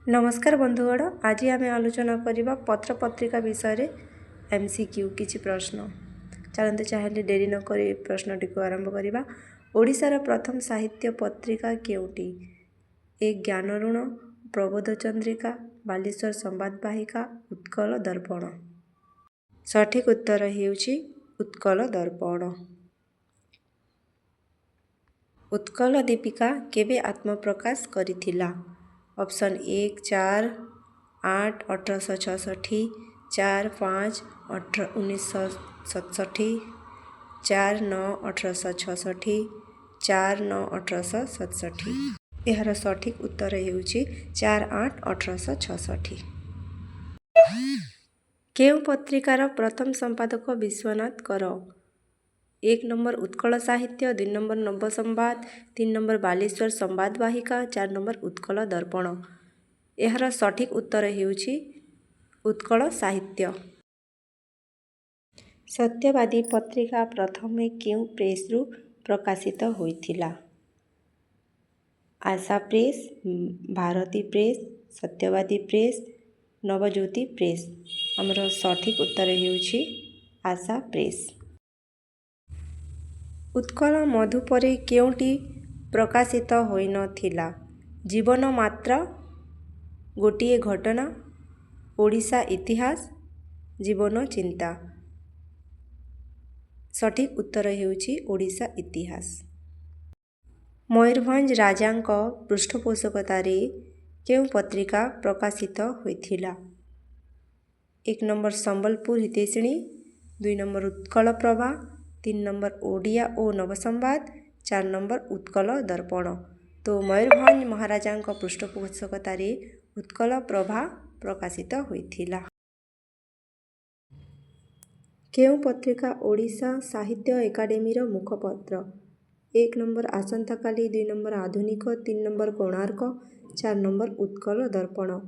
नमस्कार बंधुगण, आज आम आलोचना करवा पत्र पत्रिका विषय MCQ किछि प्रश्न। चलते चाहिए डेरी नक प्रश्नटी को आरंभ करवा। ओडिशार प्रथम साहित्य पत्रिका केउटी? एक ज्ञान ऋण, प्रबोध चंद्रिका, बालेश्वर संवाद वाहिका, उत्कल दर्पण। सठिक उत्तर हेउछि उत्कल दर्पण। उत्कल दीपिका केबे आत्मप्रकाश करिथिला? ऑप्शन 1 4 8 1866, 4 5 1967, 4 9 1866, 4 9 1867। यार सठिक उत्तर हेउछि 4 8 1866। केउ पत्रिकार प्रथम संपादक विश्वनाथ कर? 1 नंबर उत्कल साहित्य, 2 नंबर नव संवाद, 3 नंबर बालेश्वर संवाद वाहिका, 4 नंबर उत्कल दर्पण। यार सठिक उत्तर हेउछि उत्कल साहित्य। सत्यवादी पत्रिका प्रथमे केउ प्रेसरू प्रकाशित होइथिला? आशा प्रेस, भारती प्रेस, सत्यवादी प्रेस, नवज्योति प्रेस। आमर सठिक उत्तर हेउछि आशा प्रेस। उत्कल मधु परे केउटी प्रकाशित होई नथिला? जीवन मात्र, गोटिए घटना, ओडिशा इतिहास, जीवन चिंता। सठिक उत्तर हेउछि ओडिशा इतिहास। मयूरभंज राजांक पृष्ठपोषकतारे केउ पत्रिका प्रकाशित होइथिला? 1 number Sambalpur Hitaishini, 2 number Utkal Prabha, 3 number Odia ओ नवसंवाद, 4 नंबर उत्कल दर्पण। तो मयूरभंज महाराजांक पृष्ठपोषकतारे उत्कल प्रभा प्रकाशित होइथिला। केउ पत्रिका ओडिशा साहित्य एकाडेमीर मुखपत्र? 1 नंबर आसंताकाली, 2 नंबर आधुनिक, 3 नंबर कोणार्क, 4 नंबर उत्कल दर्पण।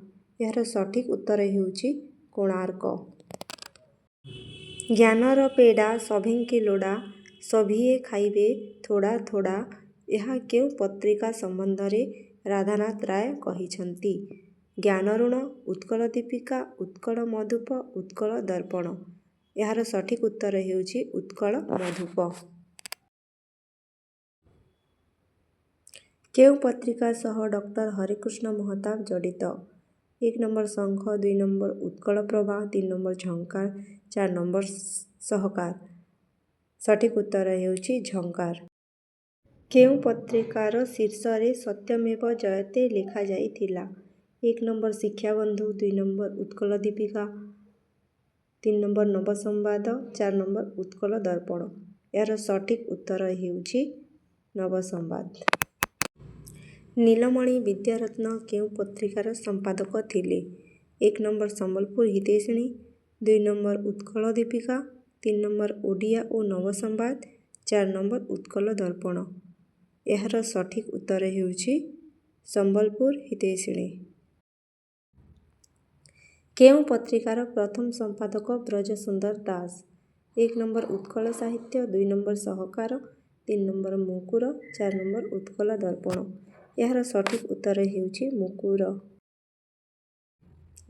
यार सठिक उत्तर हेउछि कोणार्क। ज्ञानर पेड़ा सभिंके लोड़ा, सभिए खाइबे थोड़ा थोड़ा। यह केउ पत्रिका संबंधरे राधानाथ राय कहिछंती? ज्ञान ऋण, उत्कल दीपिका, उत्कल मधुप, उत्कल दर्पण। यार सठिक उत्तर हेउछि उत्कल मधुप। केउ पत्रिका सह डॉक्टर हरिकृष्ण महताब जड़ित? 1 number Shankha, 2 number Utkal Prabha, 3 number Jhankar, 4 number Sahakar. सठिक उत्तर हेउछि झंकार। केउ पत्रिकार शीर्षरे सत्यमेव जयते लेखा जाइथिला? 1 number Shikshabandhu, 2 number Utkal Dipika, 3 number Naba Sambad, 4 number Utkal Darpan. यार सठिक उत्तर हेउछि नव संवाद। नीलमणि विद्यारत्न केउ पत्रिकार संपादक थिले? 1 number Sambalpur Hitaishini, 2 number Utkal Dipika, 3 number Odia ओ नवसंवाद, 4 नंबर उत्कल दर्पण। यार सठिक उत्तर हेउछि संबलपुर हितैषिणी। केउ पत्रिकार प्रथम संपादक ब्रजसुंदर दास? 1 नंबर उत्कल साहित्य, 2 नंबर सहकार, 3 नंबर मुकुर, 4 नंबर उत्कल दर्पण। यार सठिक उत्तर हेउछि मुकुर।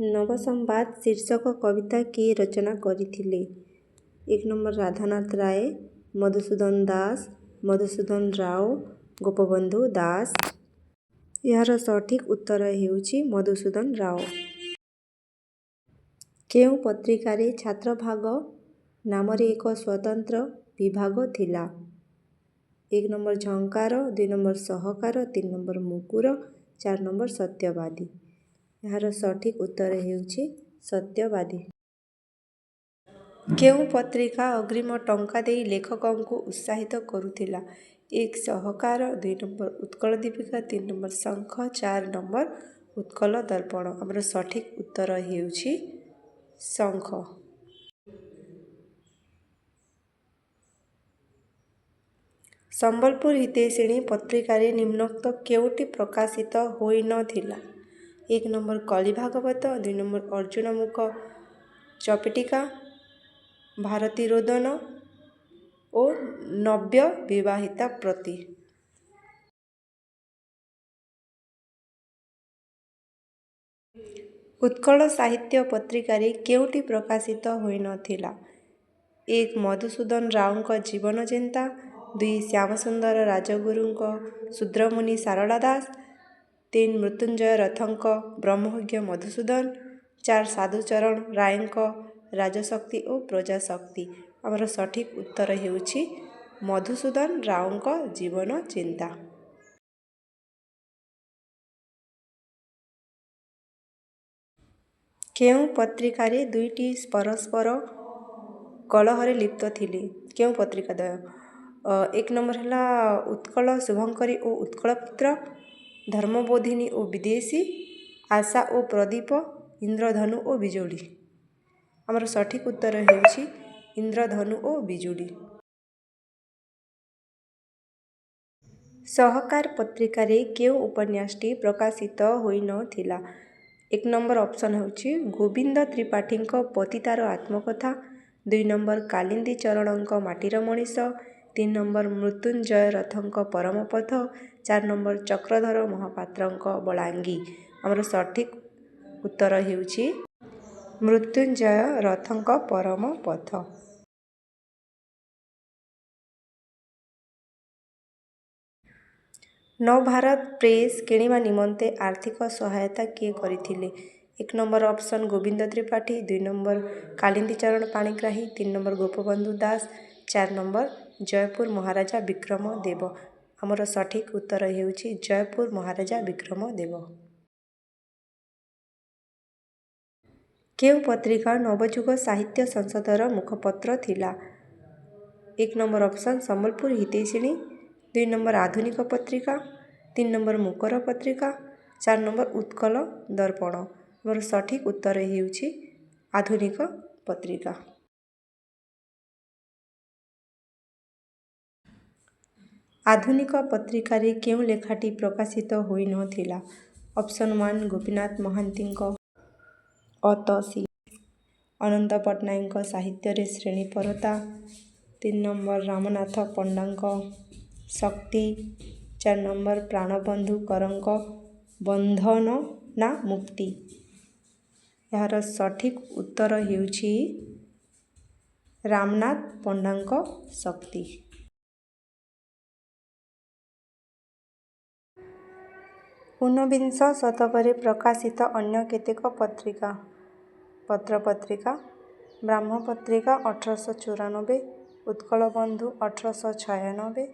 नवसंवाद शीर्षक कविता किए रचना करिथिले? 1 नंबर राधानाथ राय, मधुसूदन दास, मधुसूदन राव, गोपबंधु दास। यार सठिक उत्तर हेउछि मधुसूदन राव। केउ पत्रिकारे छात्रभाग नामरे एक स्वतंत्र विभाग थिला? 1 नंबर झंकार, 2 नंबर सहकार, 3 नंबर मुकुर, 4 नंबर सत्यवादी। यार सठिक उत्तर हेउछि सत्यवादी। केउ पत्रिका अग्रिम टंका देई लेखकंकु उत्साहित करुथिला? 1 सहकार, 2 नंबर उत्कल दीपिका, 3 नंबर शंख, 4 नंबर उत्कल दर्पण। आमर सठिक उत्तर हेउछि शंख। संबलपुर हितैषिणी पत्रिकारे निम्नोक्त केउटी प्रकाशित होई नथिला? 1 नंबर कलि भागवत, 2 नंबर अर्जुनमुख चपेटिका, भारती रोदन ओ नव्य विवाहिता प्रति। ଉତ୍କଳ ସାହିତ୍ୟ ପତ୍ରିକାରେ କେଉଁଟି ପ୍ରକାଶିତ ହୋଇନଥିଲା? 1. ମଧୁସୂଦନ ରାଉଙ୍କ ଜୀବନ ଚିନ୍ତା 2. ଶ୍ୟାମସୁନ୍ଦର ରାଜଗୁରୁଙ୍କ ଶୂଦ୍ରମୁନି ସାରଳା ଦାସ 3. ମୃତ୍ୟୁଞ୍ଜୟ ରଥଙ୍କ ବ୍ରହ୍ମଜ୍ଞ ମଧୁସୂଦନ 4. ସାଧୁଚରଣ ରାୟଙ୍କ ରାଜଶକ୍ତି ଓ ପ୍ରଜାଶକ୍ତି। ଆମର ସଠିକ୍ ଉତ୍ତର ହେଉଛି ମଧୁସୂଦନ ରାଉଙ୍କ ଜୀବନ ଚିନ୍ତା। କେଉଁ ପତ୍ରିକାରେ ଦୁଇଟି ପରସ୍ପର କଳହରେ ଲିପ୍ତ ଥିଲେ? କେଉଁ ପତ୍ରିକା ଦ୍ୱୟ? 1 ନମ୍ବର ହେଲା ଉତ୍କଳ ଶୁଭଙ୍କରୀ ଓ ଉତ୍କଳପୁତ୍ର, ଧର୍ମବୋଧିନୀ ଓ ବିଦେଶୀ, ଆଶା ଓ ପ୍ରଦୀପ, ଇନ୍ଦ୍ରଧନୁ ଓ ବିଜୁଳି। ଆମର ସଠିକ୍ ଉତ୍ତର ହେଉଛି ଇନ୍ଦ୍ରଧନୁ ଓ ବିଜୁଳି। ସହକାର ପତ୍ରିକାରେ କେଉଁ ଉପନ୍ୟାସଟି ପ୍ରକାଶିତ ହୋଇନଥିଲା? 1 ନମ୍ବର ଅପସନ୍ ହେଉଛି ଗୋବିନ୍ଦ ତ୍ରିପାଠୀଙ୍କ ପତିତାର ଆତ୍ମକଥା 2 ନମ୍ବର କାଳିନ୍ଦୀ ଚରଣଙ୍କ ମାଟିର ମଣିଷ 3 ନମ୍ବର ମୃତ୍ୟୁଞ୍ଜୟ ରଥଙ୍କ ପରମପଥ 4 ନମ୍ବର ଚକ୍ରଧର ମହାପାତ୍ରଙ୍କ ବଳାଙ୍ଗୀ। ଆମର ସଠିକ୍ ଉତ୍ତର ହେଉଛି ମୃତ୍ୟୁଞ୍ଜୟ ରଥଙ୍କ ପରମପଥ। ନବଭାରତ ପ୍ରେସ୍ କିଣିବା ନିମନ୍ତେ ଆର୍ଥିକ ସହାୟତା କିଏ କରିଥିଲେ? 1 ନମ୍ବର ଅପସନ୍ Gobinda Tripathy 2 number Kalindi Charan Panigrahi 3 number Gopabandhu Das 4 number Jeypore Maharaja Bikram Deb. ଆମର ସଠିକ୍ ଉତ୍ତର ହେଉଛି ଜୟପୁର ମହାରାଜା ବିକ୍ରମ ଦେବ। କେଉଁ ପତ୍ରିକା ନବଯୁଗ ସାହିତ୍ୟ ସଂସଦର ମୁଖପତ୍ର ଥିଲା? 1 number option Sambalpur Hitaishini 2 number ଆଧୁନିକ ପତ୍ରିକା 3 ନମ୍ବର ମୁକର ପତ୍ରିକା 4 ନମ୍ବର ଉତ୍କଳ ଦର୍ପଣ। ଆମର ସଠିକ୍ ଉତ୍ତର ହେଉଛି ଆଧୁନିକ ପତ୍ରିକା। ଆଧୁନିକ ପତ୍ରିକାରେ କେଉଁ ଲେଖାଟି ପ୍ରକାଶିତ ହୋଇନଥିଲା? ଅପସନ୍ 1 ଗୋପୀନାଥ ମହାନ୍ତିଙ୍କ ଅତସୀ, ଅନନ୍ତ ପଟ୍ଟନାୟକଙ୍କ ସାହିତ୍ୟରେ ଶ୍ରେଣୀପରତା 3 ନମ୍ବର ରାମନାଥ ପଣ୍ଡାଙ୍କ ଶକ୍ତି 4 ନମ୍ବର ପ୍ରାଣବନ୍ଧୁ କରଙ୍କ ବନ୍ଧନ ନା ମୁକ୍ତି। ଏହାର ସଠିକ୍ ଉତ୍ତର ହେଉଛି ରାମନାଥ ପଣ୍ଡାଙ୍କ ଶକ୍ତି। ଊନବିଂଶ ଶତକରେ ପ୍ରକାଶିତ ଅନ୍ୟ କେତେକ ପତ୍ରପତ୍ରିକା ବ୍ରାହ୍ମପତ୍ରିକା 1894 ଉତ୍କଳବନ୍ଧୁ 1896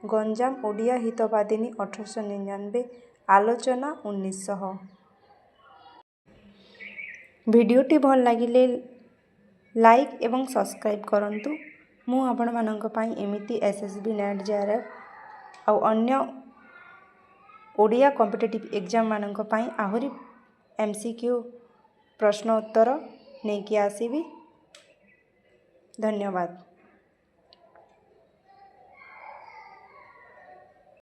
ଗଞ୍ଜାମ ଓଡ଼ିଆ ହିତବାଦିନୀ 1899 ଆଲୋଚନା 1900। ଭିଡ଼ିଓଟି ଭଲ ଲାଗିଲେ ଲାଇକ୍ ଏବଂ ସବସ୍କ୍ରାଇବ୍ କରନ୍ତୁ। ମୁଁ ଆପଣମାନଙ୍କ ପାଇଁ ଏମିତି SSB NET JRF ଆଉ ଅନ୍ୟ ଓଡ଼ିଆ କମ୍ପିଟେଟିଭ୍ ଏକ୍ଜାମ୍ ମାନଙ୍କ ପାଇଁ ଆହୁରି MCQ ପ୍ରଶ୍ନ ଉତ୍ତର ନେଇକି ଆସିବି। ଧନ୍ୟବାଦ।